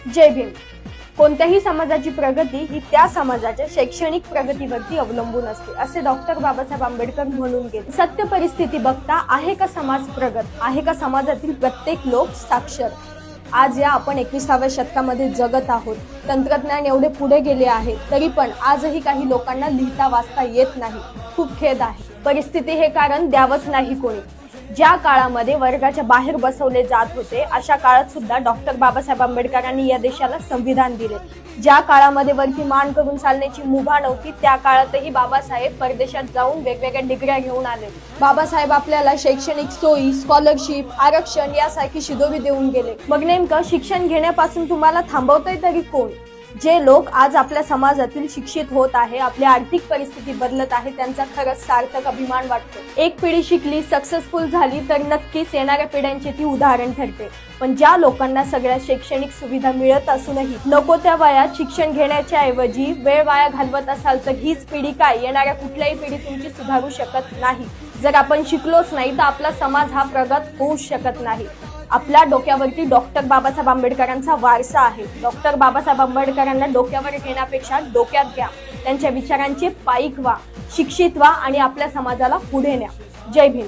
जय भीम. कोणत्याही समाजाची प्रगती ही त्या समाजाच्या शैक्षणिक प्रगतीवरती अवलंबून असते, असे डॉक्टर बाबासाहेब आंबेडकर म्हणून गेले. सत्य परिस्थिती बघता आहे का समाज प्रगत, आहे का समाजातील प्रत्येक लोक साक्षर? आज या आपण 21व्या शतकामध्ये जगत आहोत. तंत्रज्ञान एवढे पुढे गेले आहे, तरी पण आजही काही लोकांना लिहिता वाचता येत नाही. खूप खेद आहे. परिस्थिती हे कारण द्यावंच नाही कोणी. ज्या काळामध्ये वर्गाच्या बाहेर बसवले जात होते, अशा काळात सुद्धा डॉक्टर बाबासाहेब आंबेडकरांनी या देशाला संविधान दिले. ज्या काळामध्ये वरती मान करून चालण्याची मुभा नव्हती, त्या काळातही बाबासाहेब परदेशात जाऊन वेगवेगळ्या डिग्र्या घेऊन आले. बाबासाहेब आपल्याला शैक्षणिक सोयी, स्कॉलरशिप, आरक्षण यासारखी शिदोरी देऊन गेले. मग नेमकं शिक्षण घेण्यापासून तुम्हाला थांबवतंय तरी कोण? जे लोक आज आपल्या समाजातील शिक्षित होत आहे, आपली आर्थिक परिस्थिती बदलत आहे, त्यांचा खरंच सार्थक अभिमान वाटतो. एक पिढी शिकली, सक्सेसफुल झाली तर नक्कीच येणाऱ्या पिढ्यांची ती उदाहरण ठरते. पण ज्या लोकांना सगळ्या शैक्षणिक सुविधा मिळत असूनही नको त्या वयात शिक्षण घेण्याच्या ऐवजी वेळ वाया घालवत असाल, तर हीच पिढी काय येणाऱ्या कुठल्याही पिढी तुमची सुधारू शकत नाही. जर आपण शिकलोच नाही तर आपला समाज हा प्रगत होऊ शकत नाही. आपल्या डोक्यावरती डॉक्टर बाबासाहेब आंबेडकरांचा वारसा आहे. डॉक्टर बाबासाहेब आंबेडकरांना डोक्यावर घेण्यापेक्षा डोक्यात घ्या. त्यांच्या विचारांचे पाईक व्हा, शिक्षित व्हा आणि आपल्या समाजाला पुढे न्या. जय भीम.